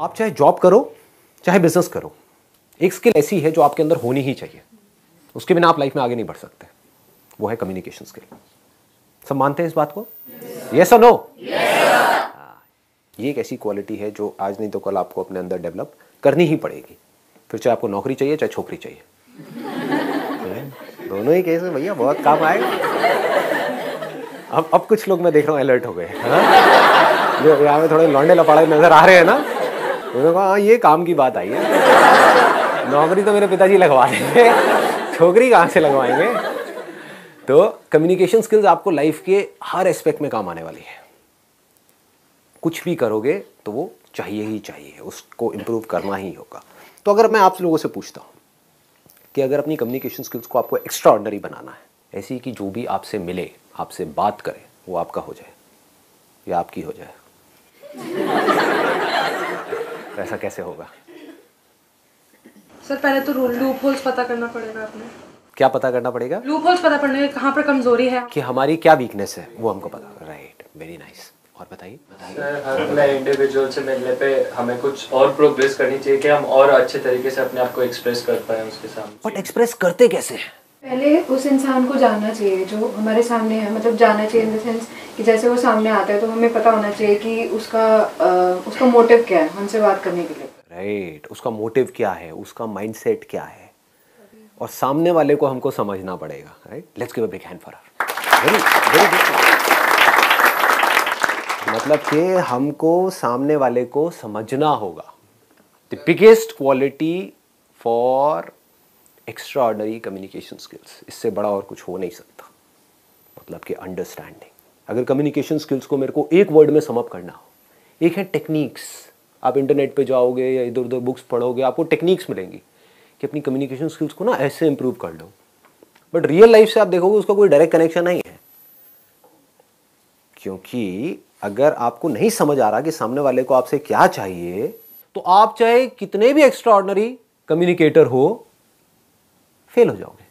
आप चाहे जॉब करो चाहे बिजनेस करो, एक स्किल ऐसी है जो आपके अंदर होनी ही चाहिए, उसके बिना आप लाइफ में आगे नहीं बढ़ सकते, वो है कम्युनिकेशन स्किल। सब मानते हैं इस बात को? यस और नो? ये एक ऐसी क्वालिटी है जो आज नहीं तो कल आपको अपने अंदर डेवलप करनी ही पड़ेगी, फिर चाहे आपको नौकरी चाहिए चाहे छोकरी चाहिए। दोनों ही केस में भैया बहुत काम आएगा। अब कुछ लोग मैं देख रहा हूँ अलर्ट हो गए, जो यहाँ में थोड़े लौंडे लपाड़े नजर आ रहे हैं ना, उन्होंने कहा हाँ ये काम की बात आई है, नौकरी तो मेरे पिताजी लगवा देंगे, छोकरी कहाँ से लगवाएंगे। तो कम्युनिकेशन स्किल्स आपको लाइफ के हर एस्पेक्ट में काम आने वाली है। कुछ भी करोगे तो वो चाहिए ही चाहिए, उसको इम्प्रूव करना ही होगा। तो अगर मैं आप लोगों से पूछता हूँ कि अगर अपनी कम्युनिकेशन स्किल्स को आपको एक्स्ट्रा ऑर्डिनरी बनाना है, ऐसी कि जो भी आपसे मिले आपसे बात करे वो आपका हो जाए या आपकी हो जाए, तो ऐसा कैसे होगा? सर पहले तो लूप होल्स पता करना पड़ेगा अपने। क्या पता करना पड़ेगा? लूप होल्स पता करने कहाँ पर कमजोरी है, कि हमारी क्या वीकनेस है वो हमको पता। Right, very nice. और बताइए। सर हर नए इंडिविजुअल से मिलने पे हमें कुछ और प्रोग्रेस करनी चाहिए कि हम और अच्छे तरीके से अपने आप को एक्सप्रेस कर पाए उसके सामने। बट एक्सप्रेस करते कैसे हैं? पहले उस इंसान को जानना चाहिए जो हमारे सामने है, मतलब जानना चाहिए इन द सेंस कि जैसे वो सामने आता है तो हमें पता होना चाहिए कि उसका मोटिव क्या है हमसे बात करने के लिए। राइट, उसका मोटिव क्या है, उसका माइंडसेट क्या है, और सामने वाले को हमको समझना पड़ेगा। Right, let's give a big hand for her. Very very good. मतलब कि हमको सामने वाले को समझना होगा। The biggest quality for extra ordinary communication skills, इससे बड़ा और कुछ हो नहीं सकता। मतलब कि अंडरस्टैंडिंग। अगर कम्युनिकेशन स्किल्स को मेरे को एक वर्ड में समअप करना हो, एक है टेक्निक्स। आप इंटरनेट पे जाओगे या इधर उधर बुक्स पढ़ोगे, आपको टेक्निक्स मिलेंगी कि अपनी कम्युनिकेशन स्किल्स को ना ऐसे इंप्रूव कर लो। बट रियल लाइफ से आप देखोगे उसका कोई डायरेक्ट कनेक्शन नहीं है, क्योंकि अगर आपको नहीं समझ आ रहा कि सामने वाले को आपसे क्या चाहिए, तो आप चाहे कितने भी एक्स्ट्रा ऑर्डिनरी कम्युनिकेटर हो, फेल हो जाओगे।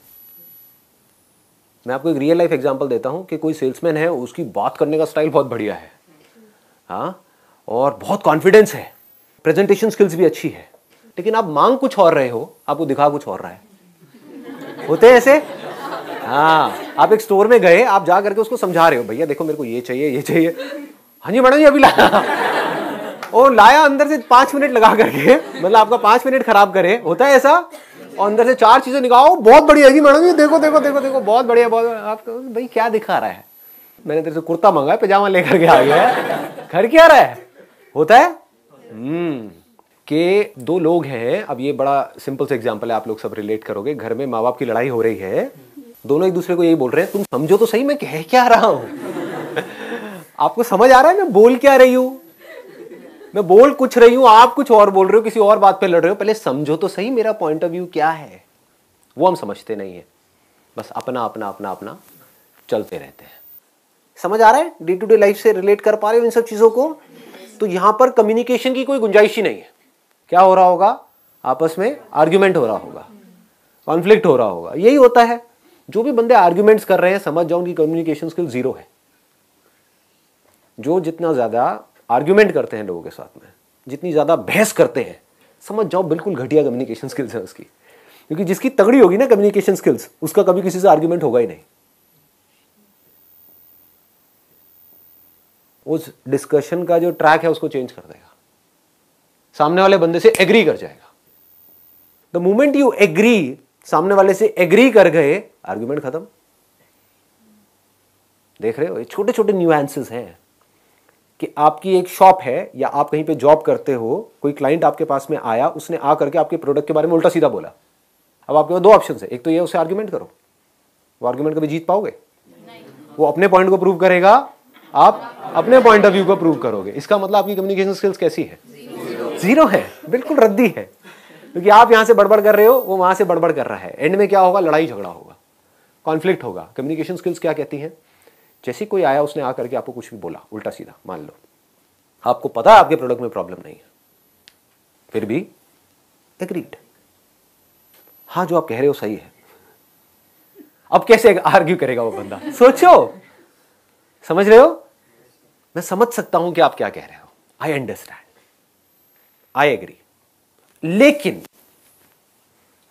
मैं आपको एक रियल लाइफ एग्जांपल देता हूं कि कोई सेल्समैन है, उसकी बात करने का स्टाइल बहुत बढ़िया है, हाँ, और बहुत कॉन्फिडेंस है, प्रेजेंटेशन स्किल्स भी अच्छी है, लेकिन आप मांग कुछ और रहे हो, आपको दिखा कुछ और रहा है। होते हैं ऐसे? हाँ, आप एक स्टोर में गए, आप जा करके उसको समझा रहे हो, भैया देखो मेरे को ये चाहिए ये चाहिए। हाँ जी मैडम जी अभी लाया, और लाया अंदर से 5 मिनट लगा करके, मतलब आपका 5 मिनट खराब करे। होता है ऐसा? और अंदर से 4 चीजें निकालो, बहुत बढ़िया जी मैडम जी, देखो देखो देखो देखो बहुत बढ़िया बहुत। आपको भाई क्या दिखा रहा है? मैंने तेरे से कुर्ता मंगा है, पजामा लेकर के आ गया है, घर क्या रहा है? होता है कि 2 लोग हैं। अब ये बड़ा सिंपल सा एग्जांपल है, आप लोग सब रिलेट करोगे। घर में माँ बाप की लड़ाई हो रही है, दोनों एक दूसरे को यही बोल रहे हैं, तुम समझो तो सही मैं कह क्या रहा हूं। आपको समझ आ रहा है मैं बोल क्या रही हूं? मैं बोल कुछ रही हूं, आप कुछ और बोल रहे हो, किसी और बात पे लड़ रहे हो। पहले समझो तो सही मेरा पॉइंट ऑफ व्यू क्या है। वो हम समझते नहीं है, बस अपना अपना अपना अपना चलते रहते हैं। समझ आ रहा है? डे टू डे लाइफ से रिलेट कर पा रहे हो इन सब चीजों को? तो यहां पर कम्युनिकेशन की कोई गुंजाइश ही नहीं है। क्या हो रहा होगा? आपस में आर्ग्यूमेंट हो रहा होगा, कॉन्फ्लिक्ट हो रहा होगा। यही होता है। जो भी बंदे आर्ग्यूमेंट्स कर रहे हैं, समझ जाओ उनकी कम्युनिकेशन स्किल 0 है। जो जितना ज्यादा आर्ग्यूमेंट करते हैं लोगों के साथ में, जितनी ज्यादा बहस करते हैं, समझ जाओ बिल्कुल घटिया कम्युनिकेशन स्किल्स है उसकी। क्योंकि जिसकी तगड़ी होगी ना कम्युनिकेशन स्किल्स, उसका कभी किसी से आर्ग्यूमेंट होगा ही नहीं। उस डिस्कशन का जो ट्रैक है उसको चेंज कर देगा, सामने वाले बंदे से एग्री कर जाएगा। द मोमेंट यू एग्री, सामने वाले से एग्री कर गए, आर्ग्यूमेंट खत्म। देख रहे हो, ये छोटे छोटे न्यूएंसेस हैं कि आपकी एक शॉप है या आप कहीं पे जॉब करते हो, कोई क्लाइंट आपके पास में आया, उसने आ करके आपके प्रोडक्ट के बारे में उल्टा सीधा बोला। अब आपके पास 2 ऑप्शन है, एक तो ये उससे आर्ग्यूमेंट करो, वो आर्ग्यूमेंट कभी जीत पाओगे? वो अपने पॉइंट को प्रूव करेगा, आप अपने पॉइंट ऑफ व्यू को प्रूव करोगे। इसका मतलब आपकी कम्युनिकेशन स्किल्स कैसी है? 0 है, बिल्कुल रद्दी है। क्योंकि आप यहां से बड़बड़ कर रहे हो, वो वहां से बड़बड़ कर रहा है। एंड में क्या होगा? लड़ाई झगड़ा होगा, कॉन्फ्लिक्ट होगा। कम्युनिकेशन स्किल्स क्या कहती हैं? जैसे कोई आया, उसने आकर के आपको कुछ भी बोला उल्टा सीधा, मान लो आपको पता है आपके प्रोडक्ट में प्रॉब्लम नहीं है, फिर भी एग्रीड, हाँ जो आप कह रहे हो सही है। अब कैसे आर्ग्यू करेगा वो बंदा? सोचो, समझ रहे हो? मैं समझ सकता हूं कि आप क्या कह रहे हो, आई अंडरस्टैंड। आई एग्री, लेकिन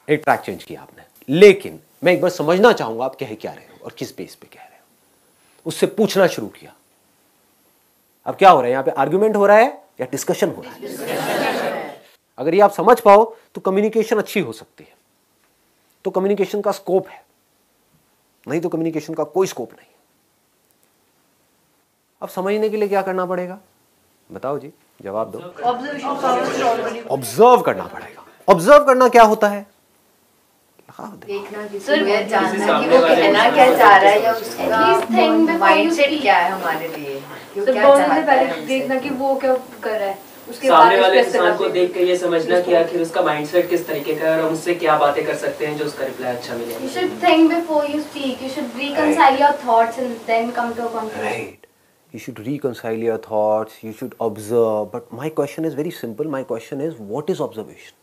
एक ट्रैक चेंज किया आपने, लेकिन मैं एक बार समझना चाहूंगा आप कह क्या रहे हो और किस बेस पे कह रहे हो, उससे पूछना शुरू किया। अब क्या हो रहा है यहां पे, आर्ग्यूमेंट हो रहा है या डिस्कशन हो रहा है? अगर ये आप समझ पाओ तो कम्युनिकेशन अच्छी हो सकती है, तो कम्युनिकेशन का स्कोप है, नहीं तो कम्युनिकेशन का कोई स्कोप नहीं। अब समझने के लिए क्या करना पड़ेगा, बताओ जी, जवाब दो। ऑब्जर्व करना पड़ेगा। ऑब्जर्व करना क्या होता है? देखना, जानना कि वो कहना क्या चाह रहा है या उसका माइंडसेट क्या है हमारे लिए, वो क्या चाहता है हमसे। देखना कि वो क्या कर रहा है, उसके सामने बाद वाले इंसान को देख के ये समझना कि आखिर उसका माइंडसेट किस तरीके का है और हम उससे क्या बातें कर सकते हैं जो उसका रिप्लाई अच्छा मिले। You should think before you speak. You should reconcile your thoughts and then come to a conclusion. Right. You should reconcile your thoughts. You should observe. But my question is very simple. My question is, what is observation?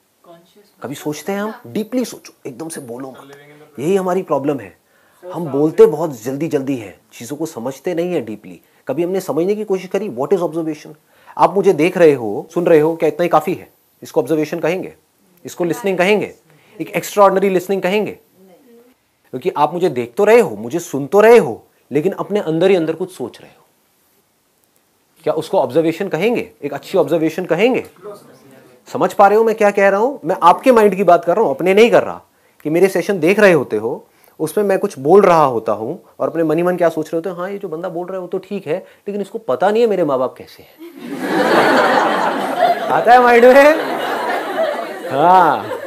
कभी सोचते हैं हम? Deeply सोचो, एकदम से बोलो मत। यही हमारी प्रॉब्लम है, हम बोलते बहुत जल्दी जल्दी हैं, चीज़ों को समझते नहीं है डीपली। कभी हमने समझने की कोशिश करी, व्हाट इज ऑब्जर्वेशन? आप मुझे देख रहे हो, सुन रहे हो, क्या इतना ही काफ़ी है? इसको ऑब्जर्वेशन कहेंगे? इसको लिसनिंग कहेंगे? एक एक्स्ट्राऑर्डिनरी लिसनिंग कहेंगे? क्योंकि आप मुझे देख तो रहे हो, मुझे सुन तो रहे हो, लेकिन अपने अंदर ही अंदर कुछ सोच रहे हो। क्या उसको ऑब्जर्वेशन कहेंगे? एक अच्छी ऑब्जर्वेशन कहेंगे? समझ पा रहे हो मैं क्या कह रहा हूं? मैं आपके माइंड की बात कर रहा हूं, अपने नहीं कर रहा। कि मेरे सेशन देख रहे होते हो, उसमें मैं कुछ बोल रहा होता हूं और अपने मनी मन क्या सोच रहे होते हो, हाँ ये जो बंदा बोल रहा है वो तो ठीक है, लेकिन इसको पता नहीं है मेरे माँ बाप कैसे हैं। आता है माइंड में? हाँ,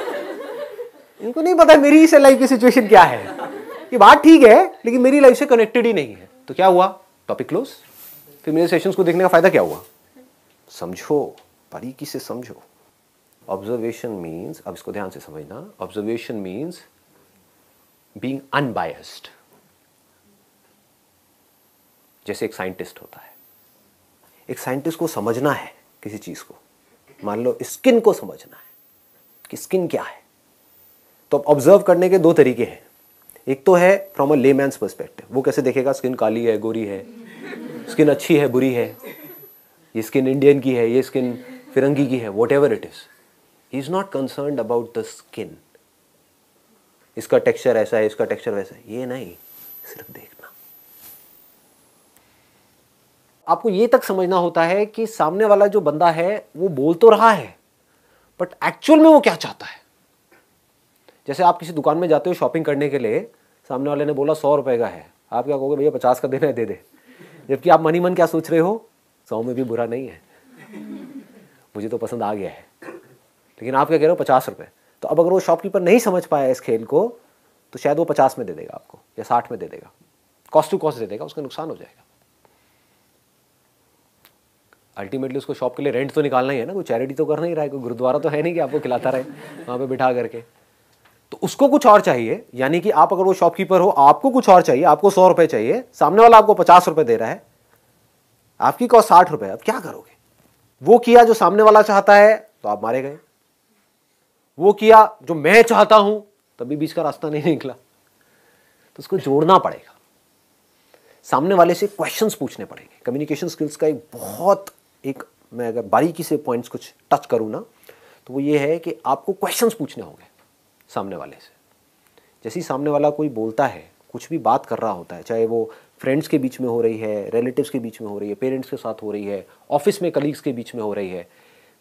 इनको नहीं पता मेरी से लाइफ की सिचुएशन क्या है। ये बात ठीक है, लेकिन मेरी लाइफ से कनेक्टेड ही नहीं है। तो क्या हुआ? Topic close. फिर मेरे सेशंस को देखने का फायदा क्या हुआ? समझो, बारीकी से समझो। ऑब्जर्वेशन मीन्स, अब इसको ध्यान से समझना, ऑब्जर्वेशन मीन्स बीइंग अनबायस्ड। जैसे एक साइंटिस्ट होता है, एक साइंटिस्ट को समझना है किसी चीज को, मान लो स्किन को समझना है कि स्किन क्या है, तो अब ऑब्जर्व करने के दो तरीके हैं। एक तो है फ्रॉम अ लेमैन्स पर्सपेक्टिव, वो कैसे देखेगा स्किन काली है, गोरी है, स्किन अच्छी है, बुरी है, ये स्किन इंडियन की है, ये स्किन फिरंगी की है, what ever it is, he is not concerned about the skin. इसका टेक्सचर ऐसा है, इसका टेक्सचर वैसा है, ये नहीं, सिर्फ देखना। आपको ये तक समझना होता है कि सामने वाला जो बंदा है वो बोल तो रहा है, बट एक्चुअल में वो क्या चाहता है। जैसे आप किसी दुकान में जाते हो शॉपिंग करने के लिए, सामने वाले ने बोला 100 रुपए का है, आप क्या कहोगे, भैया 50 का देना है, दे दे। जबकि आप मनी मन क्या सोच रहे हो, 100 में भी बुरा नहीं है, मुझे तो पसंद आ गया है, लेकिन आप क्या कह रहे हो, 50 रुपए। तो अब अगर वो शॉपकीपर नहीं समझ पाया इस खेल को, तो शायद वो 50 में दे देगा आपको, या 60 में दे देगा, कॉस्ट टू कॉस्ट दे देगा, उसका नुकसान हो जाएगा। अल्टीमेटली उसको शॉप के लिए रेंट तो निकालना ही है ना, कोई चैरिटी तो कर नहीं रहा है, कोई गुरुद्वारा तो है नहीं कि आपको खिलाता रहे वहाँ पे बिठा करके। तो उसको कुछ और चाहिए, यानी कि आप अगर वो शॉपकीपर हो, आपको कुछ और चाहिए, आपको 100 रुपए चाहिए, सामने वाला आपको 50 रुपए दे रहा है, आपकी कॉस्ट 60 रुपए, अब क्या करोगे? वो किया जो सामने वाला चाहता है तो आप मारे गए, वो किया जो मैं चाहता हूं तभी बीच का रास्ता नहीं निकला। तो उसको जोड़ना पड़ेगा, सामने वाले से क्वेश्चंस पूछने पड़ेंगे। कम्युनिकेशन स्किल्स का एक बहुत मैं अगर बारीकी से पॉइंट्स कुछ टच करूं ना, तो वो ये है कि आपको क्वेश्चंस पूछने होंगे सामने वाले से। जैसे ही सामने वाला कोई बोलता है, कुछ भी बात कर रहा होता है, चाहे वो फ्रेंड्स के बीच में हो रही है, रिलेटिव्स के बीच में हो रही है, पेरेंट्स के साथ हो रही है, ऑफिस में कलीग्स के बीच में हो रही है,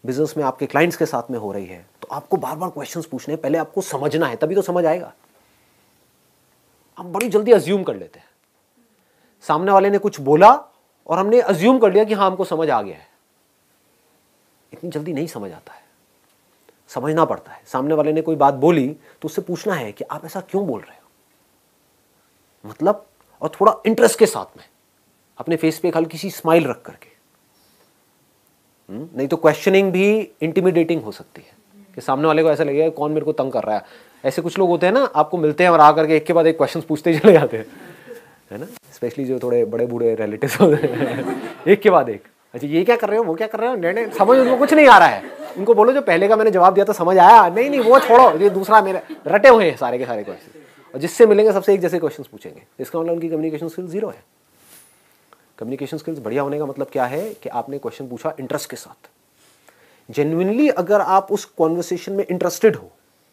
बिजनेस में आपके क्लाइंट्स के साथ में हो रही है, तो आपको बार बार क्वेश्चंस पूछने हैं। पहले आपको समझना है, तभी तो समझ आएगा। हम बड़ी जल्दी अज्यूम कर लेते हैं, सामने वाले ने कुछ बोला और हमने अज्यूम कर लिया कि हाँ हमको समझ आ गया है। इतनी जल्दी नहीं समझ आता है, समझना पड़ता है। सामने वाले ने कोई बात बोली तो उससे पूछना है कि आप ऐसा क्यों बोल रहे हो, मतलब, और थोड़ा इंटरेस्ट के साथ में, अपने फेस पे एक हल्की सी स्माइल रख करके। नहीं तो क्वेश्चनिंग भी इंटिमिडेटिंग हो सकती है कि सामने वाले को ऐसा लगेगा कौन मेरे को तंग कर रहा है। ऐसे कुछ लोग होते हैं ना, आपको मिलते हैं और आकर के एक के बाद एक क्वेश्चन पूछते ही चले जाते हैं, है ना, स्पेशली जो थोड़े बड़े बूढ़े रिलेटिव्स होते हैं, एक के बाद एक, अच्छा ये क्या कर रहे हो, वो क्या कर रहे हो, नहीं समझ उनको कुछ नहीं आ रहा है। उनको बोलो जो पहले का मैंने जवाब दिया था समझ आया, नहीं वो छोड़ो, ये दूसरा मेरे रटे हुए हैं सारे के सारे क्वेश्चन, और जिससे मिलेंगे सबसे एक जैसे क्वेश्चन पूछेंगे। इसका मतलब उनकी कम्युनिकेशन स्किल्स जीरो है। कम्युनिकेशन स्किल्स बढ़िया होने का मतलब क्या है कि आपने क्वेश्चन पूछा इंटरेस्ट के साथ, जेन्युइनली अगर आप उस कॉन्वर्सेशन में इंटरेस्टेड हो,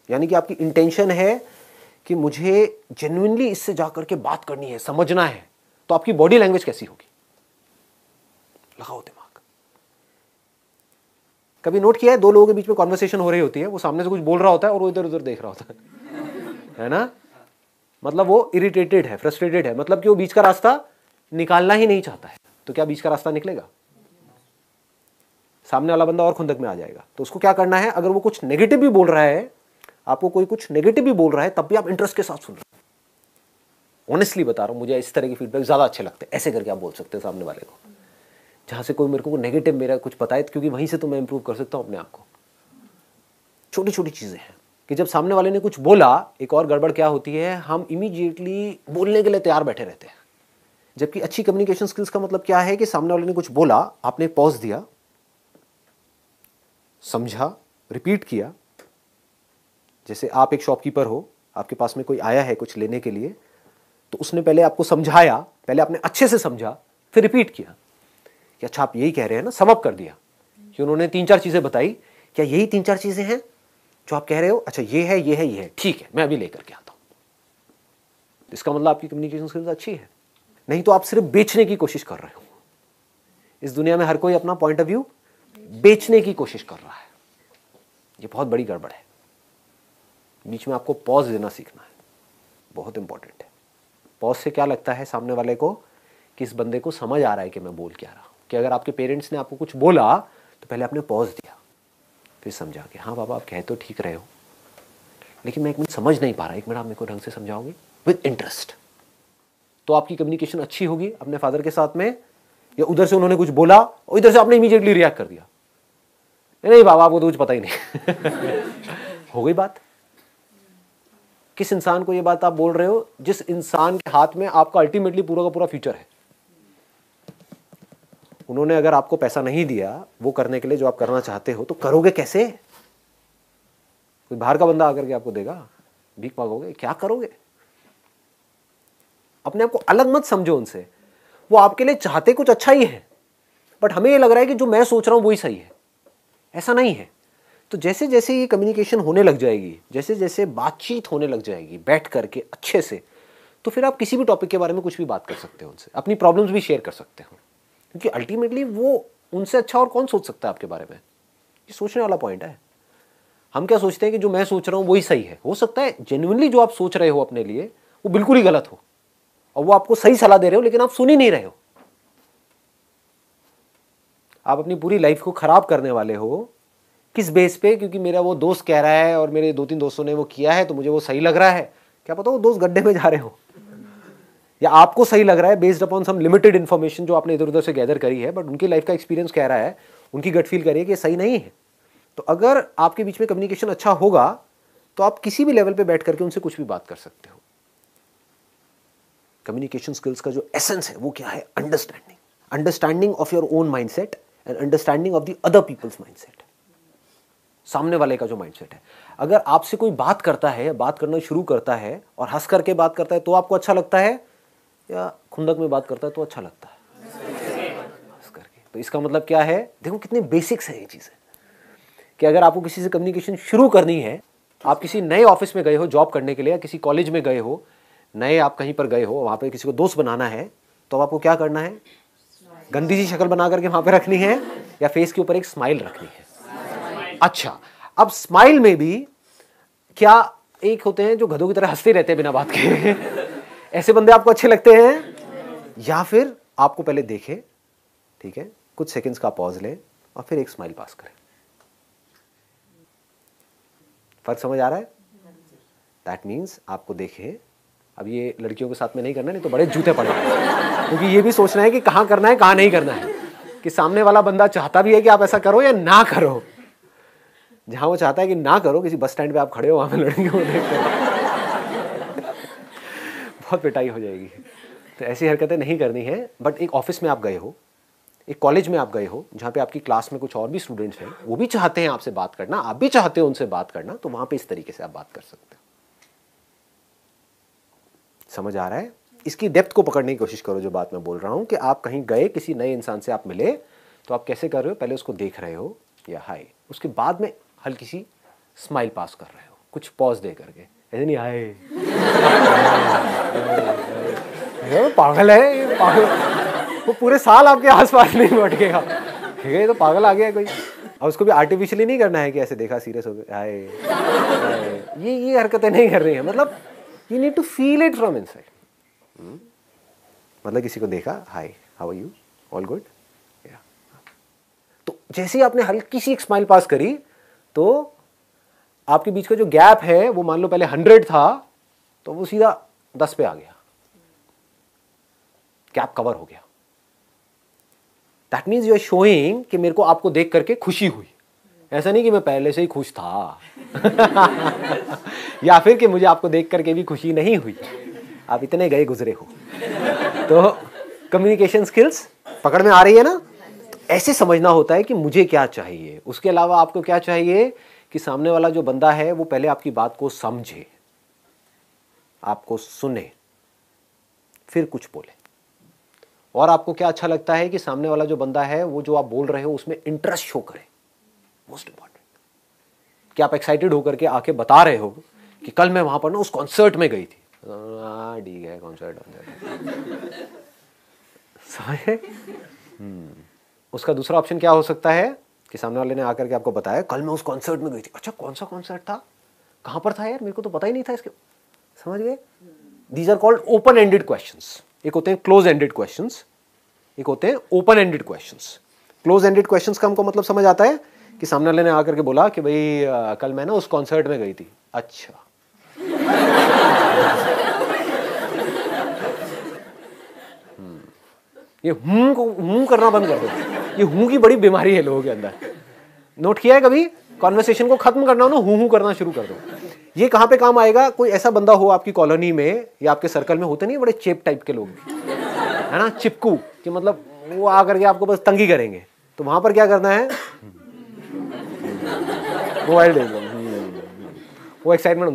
यानी कि आपकी इंटेंशन है कि मुझे जेन्युइनली इससे जाकर के बात करनी है, समझना है, तो आपकी बॉडी लैंग्वेज कैसी होगी? लगाओ दिमाग। कभी नोट किया है, दो लोगों के बीच में कॉन्वर्सेशन हो रही होती है, वो सामने से कुछ बोल रहा होता है और वो इधर उधर देख रहा होता है ना? मतलब वो इरिटेटेड है, फ्रस्ट्रेटेड है, मतलब कि वो बीच का रास्ता निकालना ही नहीं चाहता है। तो क्या बीच का रास्ता निकलेगा? सामने वाला बंदा और खुंदक में आ जाएगा। तो उसको क्या करना है, अगर वो कुछ नेगेटिव भी बोल रहा है, आपको कोई कुछ नेगेटिव भी बोल रहा है, तब भी आप इंटरेस्ट के साथ सुन रहे हो। ऑनेस्टली बता रहा हूं, मुझे इस तरह के फीडबैक ज्यादा अच्छे लगते हैं। ऐसे करके आप बोल सकते हैं सामने वाले को, जहां से कोई मेरे को नेगेटिव मेरा कुछ बताए, क्योंकि वहीं से तो मैं इंप्रूव कर सकता हूं अपने आप को। छोटी छोटी चीजें हैं कि जब सामने वाले ने कुछ बोला, एक और गड़बड़ क्या होती है, हम इमीडिएटली बोलने के लिए तैयार बैठे रहते हैं। जबकि अच्छी कम्युनिकेशन स्किल्स का मतलब क्या है कि सामने वाले ने कुछ बोला, आपने पॉज दिया, समझा, रिपीट किया। जैसे आप एक शॉपकीपर हो, आपके पास में कोई आया है कुछ लेने के लिए, तो उसने पहले आपको समझाया, पहले आपने अच्छे से समझा, फिर रिपीट किया कि अच्छा आप यही कह रहे हैं ना, सम अप कर दिया कि उन्होंने 3-4 चीजें बताई, क्या यही 3-4 चीजें हैं जो आप कह रहे हो? अच्छा ये है, ये है, ये है, ठीक है, मैं अभी लेकर के आता हूं। इसका मतलब आपकी कम्युनिकेशन स्किल्स अच्छी है। नहीं तो आप सिर्फ बेचने की कोशिश कर रहे हो। इस दुनिया में हर कोई अपना पॉइंट ऑफ व्यू बेचने की कोशिश कर रहा है। ये बहुत बड़ी गड़बड़ है। बीच में आपको पॉज देना सीखना है, बहुत इंपॉर्टेंट है। पॉज से क्या लगता है सामने वाले को कि इस बंदे को समझ आ रहा है कि मैं बोल क्या रहा हूं। कि अगर आपके पेरेंट्स ने आपको कुछ बोला तो पहले आपने पॉज दिया, फिर समझा कि हाँ बाबा आप कह तो ठीक रहे हो, लेकिन मैं एक मिनट समझ नहीं पा रहा, एक मिनट आप मेरे को ढंग से समझाओगे विद इंटरेस्ट। तो आपकी कम्युनिकेशन अच्छी होगी अपने फादर के साथ में। या उधर से उन्होंने कुछ बोला और इधर से आपने इमीडिएटली रिएक्ट कर दिया, नहीं बाबा आपको तो कुछ पता ही नहीं। हो गई बात। किस इंसान को ये बात आप बोल रहे हो? जिस इंसान के हाथ में आपका अल्टीमेटली पूरा का पूरा फ्यूचर है। उन्होंने अगर आपको पैसा नहीं दिया वो करने के लिए जो आप करना चाहते हो, तो करोगे कैसे? कोई बाहर का बंदा आकर के आपको देगा, भीख मांगोगे, क्या करोगे? अपने आप को अलग मत समझो उनसे। वो आपके लिए चाहते कुछ अच्छा ही है, बट हमें ये लग रहा है कि जो मैं सोच रहा हूं वही सही है। ऐसा नहीं है। तो जैसे जैसे ये कम्युनिकेशन होने लग जाएगी, जैसे जैसे बातचीत होने लग जाएगी बैठ करके अच्छे से, तो फिर आप किसी भी टॉपिक के बारे में कुछ भी बात कर सकते हो उनसे, अपनी प्रॉब्लम्स भी शेयर कर सकते हो। क्योंकि अल्टीमेटली वो उनसे अच्छा और कौन सोच सकता है आपके बारे में? ये सोचने वाला पॉइंट है। हम क्या सोचते हैं कि जो मैं सोच रहा हूं वही सही है। हो सकता है जेन्युइनली जो आप सोच रहे हो अपने लिए वो बिल्कुल ही गलत हो, और वो आपको सही सलाह दे रहे हो, लेकिन आप सुन ही नहीं रहे हो। आप अपनी पूरी लाइफ को खराब करने वाले हो। किस बेस पे? क्योंकि मेरा वो दोस्त कह रहा है और मेरे 2-3 दोस्तों ने वो किया है तो मुझे वो सही लग रहा है। क्या पता वो दोस्त गड्ढे में जा रहे हो, या आपको सही लग रहा है बेस्ड अपॉन सम लिमिटेड इन्फॉर्मेशन जो आपने इधर उधर से गैदर करी है, बट उनकी लाइफ का एक्सपीरियंस कह रहा है, उनकी गट फील करिए कि सही नहीं है। तो अगर आपके बीच में कम्युनिकेशन अच्छा होगा तो आप किसी भी लेवल पे बैठ करके उनसे कुछ भी बात कर सकते हो। कम्युनिकेशन स्किल्स का जो एसेंस है वो क्या है? Understanding of your own mindset and understanding of the other people's mindset. सामने वाले का जो माइंडसेट है, अगर आपसे कोई बात करता है, बात करना शुरू करता है और हंस करके बात करता है तो आपको अच्छा लगता है, या खुंदक में बात करता है तो अच्छा लगता है? हंस करके। तो इसका मतलब क्या है? देखो कितनी बेसिक्स है ये चीजें, कि अगर आपको किसी से कम्युनिकेशन शुरू करनी है, आप किसी नए ऑफिस में गए हो जॉब करने के लिए, या किसी कॉलेज में गए हो, नए आप कहीं पर गए हो, वहां पे किसी को दोस्त बनाना है, तो आपको क्या करना है? गंदी सी शक्ल बना करके वहां पे रखनी है, या फेस के ऊपर एक स्माइल रखनी है? अच्छा, अब स्माइल में भी क्या एक होते हैं जो गधों की तरह हंसते रहते हैं बिना बात के, ऐसे बंदे आपको अच्छे लगते हैं? या फिर आपको पहले देखे, ठीक है, कुछ सेकंड्स का पॉज ले और फिर एक स्माइल पास करें। फर्क समझ आ रहा है? दैट मीन्स आपको देखे। अब ये लड़कियों के साथ में नहीं करना, नहीं तो बड़े जूते पड़ेंगे, क्योंकि ये भी सोचना है कि कहाँ करना है कहाँ नहीं करना है, कि सामने वाला बंदा चाहता भी है कि आप ऐसा करो या ना करो। जहां वो चाहता है कि ना करो, किसी बस स्टैंड पे आप खड़े हो, वहां पे लड़कियों को देख कर बहुत पिटाई हो जाएगी। तो ऐसी हरकतें नहीं करनी है। बट एक ऑफिस में आप गए हो, एक कॉलेज में आप गए हो, जहाँ पे आपकी क्लास में कुछ और भी स्टूडेंट्स हैं, वो भी चाहते हैं आपसे बात करना, आप भी चाहते हो उनसे बात करना, तो वहां पे इस तरीके से आप बात कर सकते हो। समझ आ रहा है? इसकी डेप्थ को पकड़ने की कोशिश करो। जो बात मैं बोल रहा हूं कि आप कहीं गए, किसी नए इंसान से आप मिले, तो आप कैसे कर रहे हो? पहले उसको देख रहे हो, या हाय उसके बाद में हल्की सी स्माइल पास कर रहे हो, कुछ पॉज दे करके, ऐसे नहीं आए ये पागल है, ये पागल, वो पूरे साल आपके आसपास नहीं बैठेगा, ठीक है, ये तो पागल आ गया कोई। और उसको भी आर्टिफिशियली नहीं करना है कि ऐसे देखा सीरियस हो गया, आए, ये हरकतें नहीं कर रही है, मतलब you need to feel it from inside. मतलब किसी को देखा, hi how are you, all good, तो जैसे ही आपने हल्की सी एक स्माइल पास करी तो आपके बीच का जो गैप है वो मान लो पहले 100 था तो वो सीधा 10 पे आ गया, गैप कवर हो गया। That means you are showing कि मेरे को आपको देख करके खुशी हुई, ऐसा नहीं कि मैं पहले से ही खुश था या फिर कि मुझे आपको देख करके भी खुशी नहीं हुई, आप इतने गए गुजरे हो। तो कम्युनिकेशन स्किल्स पकड़ में आ रही है ना? तो ऐसे समझना होता है कि मुझे क्या चाहिए, उसके अलावा आपको क्या चाहिए कि सामने वाला जो बंदा है वो पहले आपकी बात को समझे, आपको सुने, फिर कुछ बोले। और आपको क्या अच्छा लगता है कि सामने वाला जो बंदा है वो जो आप बोल रहे हो उसमें इंटरेस्ट शो करे, मोस्ट इंपॉर्टेंट, कि आप एक्साइटेड होकर के आके बता रहे हो कि कल मैं वहां पर ना उस कॉन्सर्ट में गई थी। ठीक है, कॉन्सर्ट समझे? उसका दूसरा ऑप्शन क्या हो सकता है कि सामने वाले ने आकर के आपको बताया कल मैं उस कॉन्सर्ट में गई थी। अच्छा, कौन सा कॉन्सर्ट था, कहां पर था यार, मेरे को तो पता ही नहीं था इसके, समझ गए? These are called open ended questions. एक होते हैं क्लोज एंडेड क्वेश्चंस, एक होते हैं open ended questions. Close ended questions का हमको मतलब समझ आता है कि सामने वाले ने आकर के बोला कि भाई कल मैं ना उस कॉन्सर्ट में गई थी। अच्छा ये हूं करना बंद कर दो, ये हूं की बड़ी बीमारी है लोगों के अंदर। नोट किया है कभी? कॉन्वर्सेशन को खत्म करना हो ना, हूं करना शुरू कर दो। ये कहां पे काम आएगा? कोई ऐसा बंदा हो आपकी कॉलोनी में या आपके सर्कल में, होते नहीं बड़े चेप टाइप के लोग है ना, चिपकू, कि मतलब वो आकर के आपको बस तंगी करेंगे, तो वहां पर क्या करना है, मोबाइल वो एक्साइटमेंट।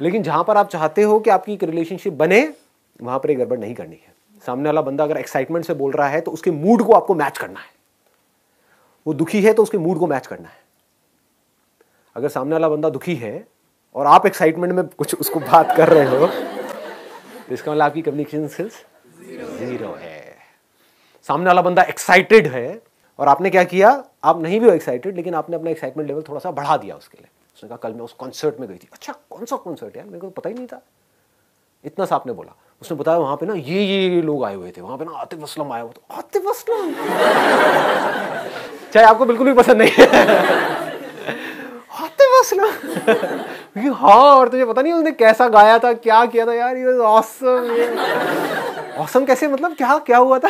लेकिन जहां पर आप चाहते हो कि आपकी एक रिलेशनशिप बने, वहां पर एक गड़बड़ नहीं करनी है। सामने वाला बंदा अगर एक्साइटमेंट से बोल रहा है तो उसके मूड को आपको मैच करना है, वो दुखी है तो उसके मूड को मैच करना है। अगर सामने वाला बंदा दुखी है और आप एक्साइटमेंट में कुछ उसको बात कर रहे हो तो इसका मतलब आपकी कम्युनिकेशन स्किल्स जीरो है। सामने वाला बंदा एक्साइटेड है और आपने क्या किया, आप नहीं भी हो एक्साइटेड लेकिन आपने अपना एक्साइटमेंट लेवल थोड़ा सा बढ़ा दिया उसके लिए। उसने कहा कल मैं उस कॉन्सर्ट में गई थी। अच्छा, कौन सा कॉन्सर्ट यार, मेरे को पता ही नहीं था। इतना सा आपने बोला, उसने बताया वहां पे ना ये लोग आए हुए थे, वहां पे ना आतिफ असलम आया हुआ था। आतिफ असलम चाहे आपको बिल्कुल भी पसंद नहीं है आतिफ असलम हाँ, और तुझे पता नहीं उसने कैसा गाया था, क्या किया था यार, ये ऑसम। ऑसम कैसे, मतलब क्या हुआ था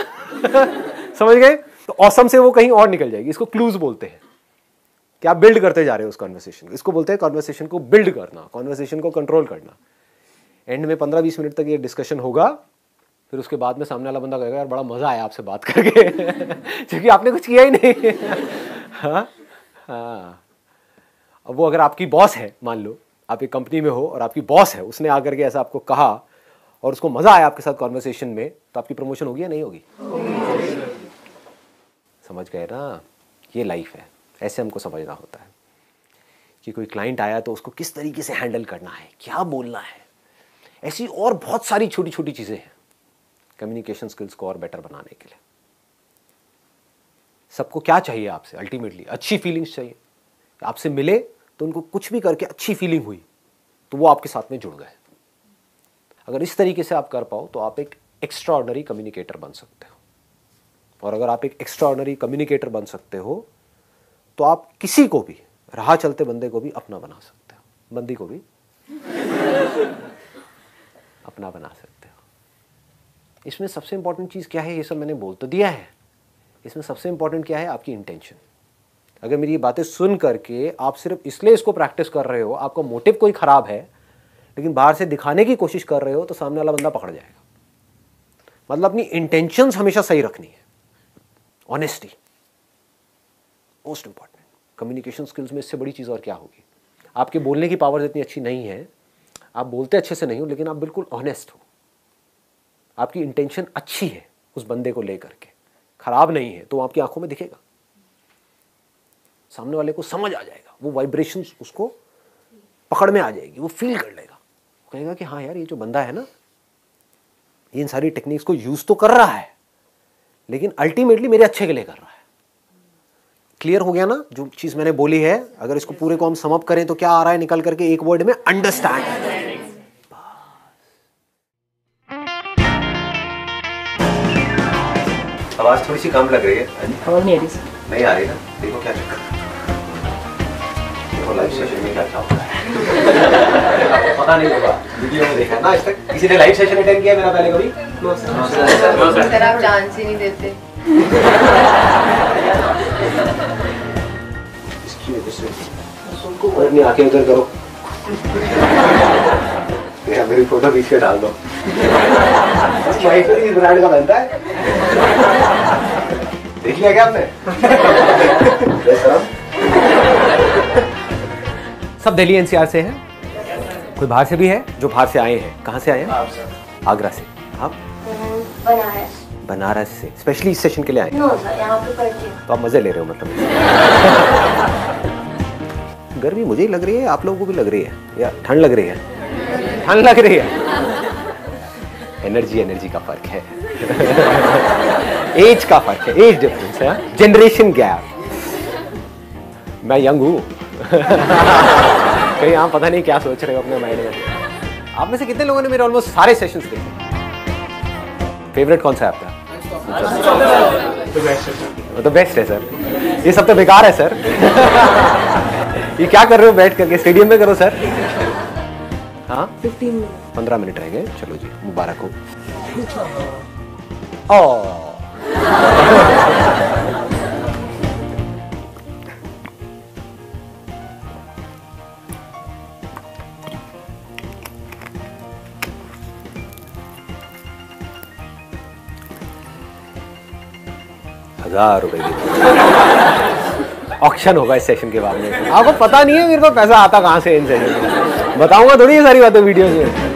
समझ गए? तो ऑसम से वो कहीं और निकल जाएगी। इसको क्लूज बोलते हैं कि आप बिल्ड करते जा रहे हो उस कॉन्वर्सेशन को। इसको बोलते हैं कॉन्वर्सेशन को बिल्ड करना, कॉन्वर्सेशन को कंट्रोल करना। एंड में 15-20 मिनट तक ये डिस्कशन होगा, फिर उसके बाद में सामने वाला बंदा कहेगा यार बड़ा मजा आया आपसे बात करके क्योंकि आपने कुछ किया ही नहीं हाँ। अब वो अगर आपकी बॉस है, मान लो आप एक कंपनी में हो और आपकी बॉस है, उसने आकर के ऐसा आपको कहा और उसको मजा आया आपके साथ कॉन्वर्सेशन में, तो आपकी प्रमोशन होगी या नहीं होगी? समझ गए ना? ये लाइफ है, ऐसे हमको समझना होता है कि कोई क्लाइंट आया तो उसको किस तरीके से हैंडल करना है, क्या बोलना है। ऐसी और बहुत सारी छोटी छोटी चीजें हैं कम्युनिकेशन स्किल्स को और बेटर बनाने के लिए। सबको क्या चाहिए आपसे? अल्टीमेटली अच्छी फीलिंग्स चाहिए। आपसे मिले तो उनको कुछ भी करके अच्छी फीलिंग हुई तो वो आपके साथ में जुड़ गए। अगर इस तरीके से आप कर पाओ तो आप एक एक्स्ट्राऑर्डिनरी कम्युनिकेटर बन सकते हो। और अगर आप एक एक्स्ट्राऑर्डिनरी कम्युनिकेटर बन सकते हो तो आप किसी को भी, राह चलते बंदे को भी अपना बना सकते हो, बंदी को भी अपना बना सकते हो। इसमें सबसे इंपॉर्टेंट चीज क्या है, ये सब मैंने बोल तो दिया है। इसमें सबसे इंपॉर्टेंट क्या है? आपकी इंटेंशन। अगर मेरी ये बातें सुन करके आप सिर्फ इसलिए इसको प्रैक्टिस कर रहे हो, आपका मोटिव कोई खराब है लेकिन बाहर से दिखाने की कोशिश कर रहे हो, तो सामने वाला बंदा पकड़ जाएगा। मतलब अपनी इंटेंशंस हमेशा सही रखनी है। Honesty most important. Communication skills में इससे बड़ी चीज और क्या होगी? आपके बोलने की पावर इतनी अच्छी नहीं है, आप बोलते अच्छे से नहीं हो लेकिन आप बिल्कुल ऑनेस्ट हो, आपकी इंटेंशन अच्छी है उस बंदे को लेकर के, खराब नहीं है, तो आपकी आंखों में दिखेगा। सामने वाले को समझ आ जाएगा, वो वाइब्रेशन उसको पकड़ में आ जाएगी, वो फील कर लेगा, कहेगा कि हाँ यार ये जो बंदा है ना ये इन सारी टेक्निक्स को यूज तो कर रहा है लेकिन अल्टीमेटली मेरे अच्छे के लिए कर रहा है। क्लियर हो गया ना जो चीज मैंने बोली है? अगर इसको पूरे को हम सम अप करें तो क्या आ रहा है निकल करके एक वर्ड में? अंडरस्टैंड। आवाज थोड़ी सी कम लग रही है। आवाज नहीं आ रही सर। नहीं आ रही ना? देखो क्या चक्कर, देखो लाइव सेशन में क्या क्या होता है। आपको पता नहीं होगा, वीडियो में देखा ना आज तक? किसी ने लाइव सेशन अटेंड किया मेरा पहले कभी? सर आप चांस ही नहीं देते। इसकी वजह से अपनी आंखें उधर करो, मेरी फोटो खींच के डाल दो। इस ब्रांड का बनता है, देख लिया क्या आपने? सब दिल्ली एनसीआर से हैं? कोई बाहर से भी है? जो बाहर से आए हैं, कहाँ से आए हैं? आगरा से। आप? बनारस। बनारस से स्पेशली इस सेशन के लिए आए? नो सर, यहाँ पे पढ़ती हूँ। तो आप मजे ले रहे हो मतलब? गर्मी मुझे ही लग रही है, आप लोगों को भी लग रही है या ठंड लग रही है? ठंड लग रही है। एनर्जी का फर्क है। एज का फर्क है, एज डिफरेंस है, जनरेशन गैप। मैं यंग हूँ। कहीं आप पता नहीं क्या सोच रहे हो अपने माइंड में। आप में से कितने लोगों ने मेरे ऑलमोस्ट सारे सेशंस देखे? फेवरेट कौन सा है आपका? तो बेस्ट है सर। ये सब तो बेकार है सर। ये क्या कर रहे हो बैठ करके? स्टेडियम में करो सर। हाँ 15 मिनट रह गए, चलो जी मुबारक हो। ₹1000 ऑक्शन होगा इस सेशन के बाद में। आपको पता नहीं है मेरे को पैसा आता कहाँ से इन सेशन में, बताऊंगा थोड़ी ये सारी बातें वीडियो में।